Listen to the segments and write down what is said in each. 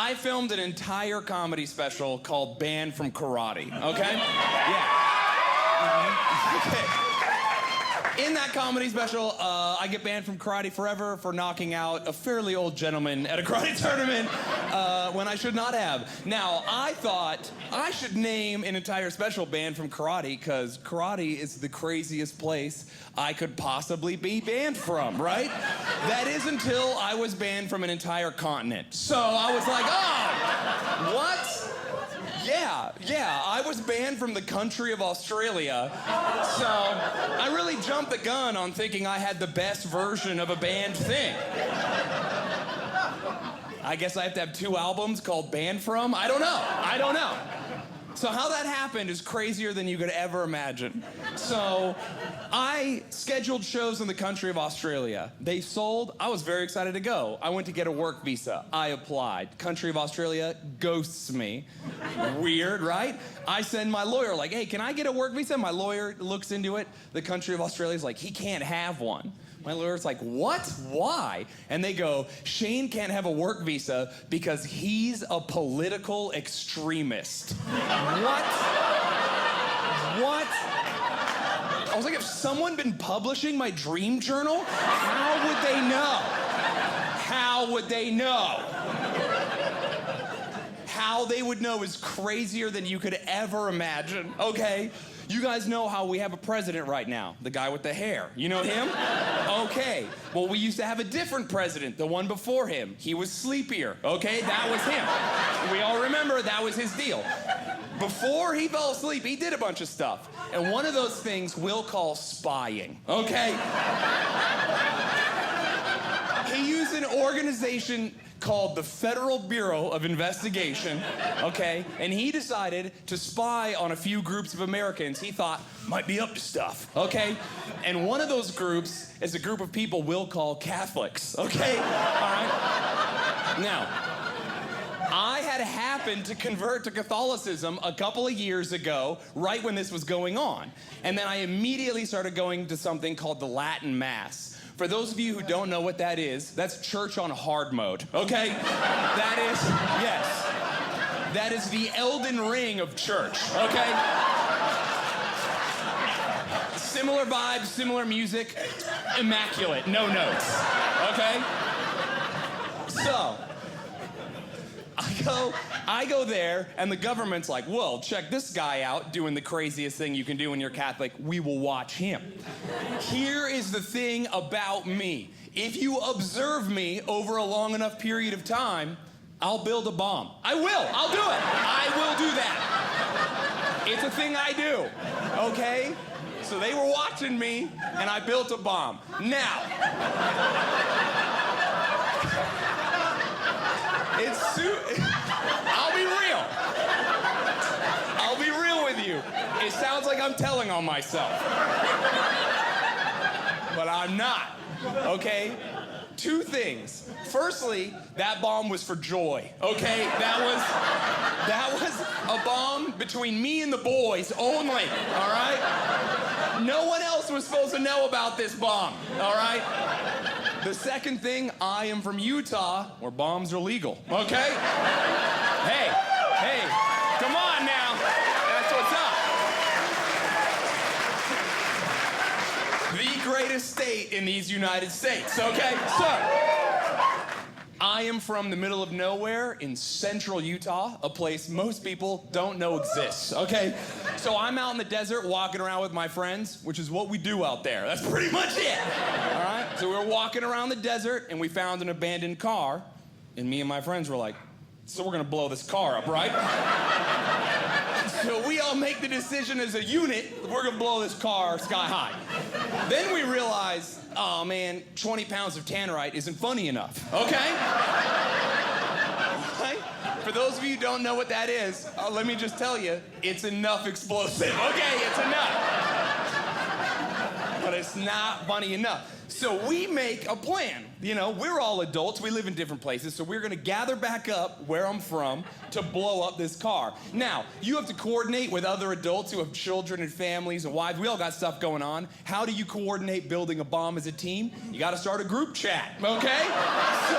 I filmed an entire comedy special called Banned from Karate, okay? Yeah. Okay. In that comedy special, I get banned from karate forever for knocking out a fairly old gentleman at a karate tournament when I should not have. Now, I thought I should name an entire special Banned from Karate because karate is the craziest place I could possibly be banned from, right? That is until I was banned from an entire continent. So I was like, oh, what? Yeah, I was banned from the country of Australia, so I really jumped the gun on thinking I had the best version of a banned thing. I guess I have to have 2 albums called Banned From? I don't know. So how that happened is crazier than you could ever imagine. So I scheduled shows in the country of Australia. They sold. I was very excited to go. I went to get a work visa. I applied. Country of Australia ghosts me. Weird, right? I send my lawyer like, hey, can I get a work visa? My lawyer looks into it. The country of Australia is like, he can't have one. My lawyer's like, what? Why? And they go, Shayne can't have a work visa because he's a political extremist. What? I was like, if someone been publishing my dream journal, how would they know? How they would know is crazier than you could ever imagine, okay? You guys know how we have a president right now, the guy with the hair. You know him? Okay. Well, we used to have a different president, the one before him. He was sleepier, okay? That was him. We all remember that was his deal. Before he fell asleep, he did a bunch of stuff. And one of those things we'll call spying, okay? He used an organization called the Federal Bureau of Investigation, okay? And he decided to spy on a few groups of Americans he thought might be up to stuff, okay? And one of those groups is a group of people we'll call Catholics, okay? All right? Now, I had happened to convert to Catholicism a couple of years ago, right when this was going on. And then I immediately started going to something called the Latin Mass. For those of you who don't know what that is, that's church on hard mode, okay? That is the Elden Ring of church, okay? Similar vibes, similar music, immaculate, no notes, okay? So, I go there, and the government's like, well, check this guy out doing the craziest thing you can do when you're Catholic. We will watch him. Here is the thing about me. If you observe me over a long enough period of time, I'll build a bomb. I'll do it. I will do that. It's a thing I do, okay? So they were watching me, and I built a bomb. Now, I'll be real with you. It sounds like I'm telling on myself. But I'm not, okay? 2 things. Firstly, that bomb was for joy, okay? That was a bomb between me and the boys only, all right? No one else was supposed to know about this bomb, all right? The second thing, I am from Utah, where bombs are legal, okay? Hey, come on now. That's what's up. The greatest state in these United States, okay? So, I am from the middle of nowhere in central Utah, a place most people don't know exists, okay? So I'm out in the desert walking around with my friends, which is what we do out there. That's pretty much it, all right? So we were walking around the desert, and we found an abandoned car, and me and my friends were like, so we're gonna blow this car up, right? So we all make the decision as a unit, we're gonna blow this car sky high. Then we realize, oh man, 20 pounds of tannerite isn't funny enough, okay? Right? For those of you who don't know what that is, let me just tell you, it's enough explosive, okay? It's enough. But it's not funny enough. So we make a plan. You know, we're all adults, we live in different places, so we're gonna gather back up where I'm from to blow up this car. Now, you have to coordinate with other adults who have children and families and wives. We all got stuff going on. How do you coordinate building a bomb as a team? You gotta start a group chat, okay? So,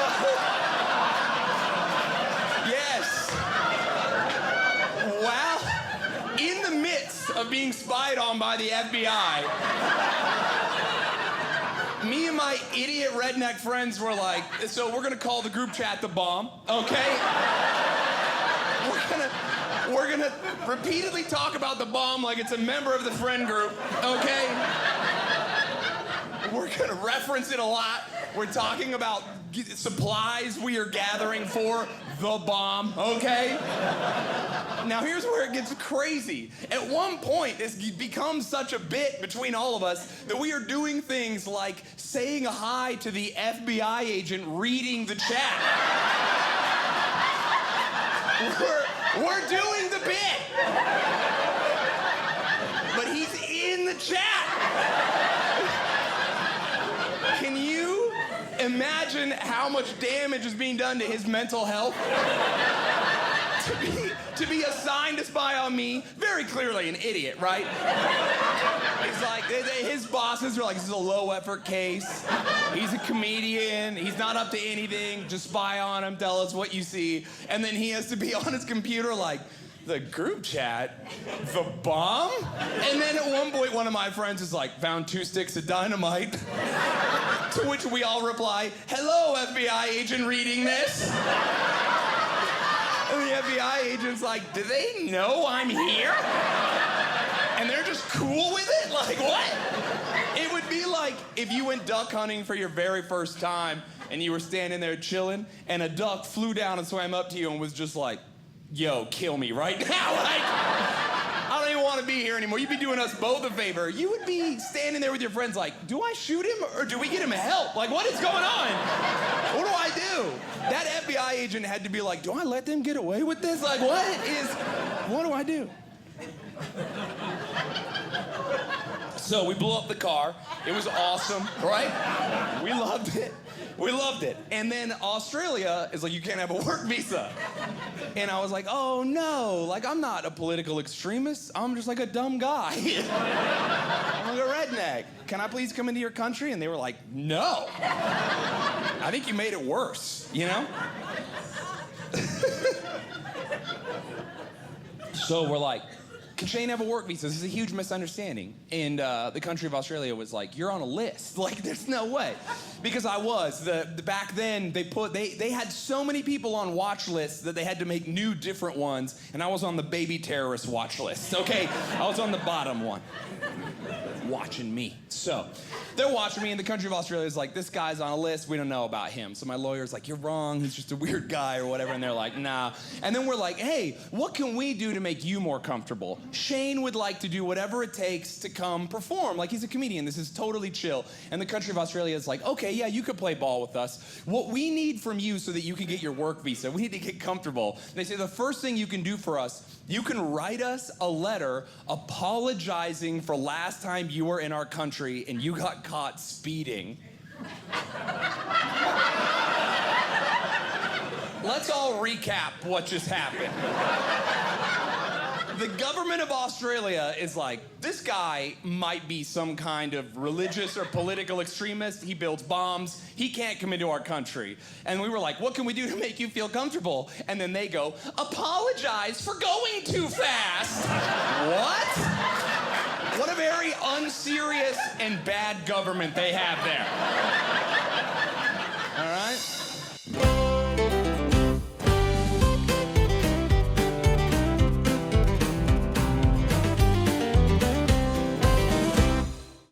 being spied on by the FBI. Me and my idiot redneck friends were like, so we're gonna call the group chat the bomb, okay? We're gonna repeatedly talk about the bomb like it's a member of the friend group, okay? We're gonna reference it a lot. We're talking about supplies we are gathering for the bomb, okay? Now here's where it gets crazy. At one point, this becomes such a bit between all of us that we are doing things like saying hi to the FBI agent reading the chat. We're doing the bit. But he's in the chat. Can you imagine how much damage is being done to his mental health? To be assigned to spy on me, very clearly an idiot, right? It's like, his bosses are like, this is a low-effort case. He's a comedian. He's not up to anything. Just spy on him. Tell us what you see. And then he has to be on his computer like, the group chat? The bomb? And then at one point, one of my friends is like, found 2 sticks of dynamite. To which we all reply, hello, FBI agent reading this. And the FBI agent's like, do they know I'm here? And they're just cool with it? Like, what? It would be like if you went duck hunting for your very first time and you were standing there chilling and a duck flew down and swam up to you and was just like, yo, kill me right now. Like, I don't even want to be here anymore. You'd be doing us both a favor. You would be standing there with your friends like, do I shoot him or do we get him help? Like, what is going on? What do I do? That FBI agent had to be like, do I let them get away with this? Like, what do I do? So we blew up the car. It was awesome, right? We loved it. We loved it. And then Australia is like, you can't have a work visa. And I was like, oh no, like I'm not a political extremist. I'm just like a dumb guy. I'm like a redneck. Can I please come into your country? And they were like, no. I think you made it worse, you know? So we're like, can Shayne have a work visa? This is a huge misunderstanding. And the country of Australia was like, you're on a list. Like, there's no way. Because I was. Back then, they had so many people on watch lists that they had to make new, different ones. And I was on the baby terrorist watch list, okay? I was on the bottom one. Watching me. So, they're watching me, and the country of Australia is like, this guy's on a list, we don't know about him. So my lawyer's like, you're wrong, he's just a weird guy or whatever, and they're like, nah. And then we're like, hey, what can we do to make you more comfortable? Shayne would like to do whatever it takes to come perform. Like, he's a comedian, this is totally chill. And the country of Australia is like, okay, yeah, you could play ball with us. What we need from you so that you can get your work visa, we need to get comfortable. They say the first thing you can do for us, you can write us a letter apologizing for last time you were in our country and you got caught speeding. Let's all recap what just happened. The government of Australia is like, this guy might be some kind of religious or political extremist. He builds bombs. He can't come into our country. And we were like, what can we do to make you feel comfortable? And then they go, apologize for going too fast. What? What a very unserious and bad government they have there.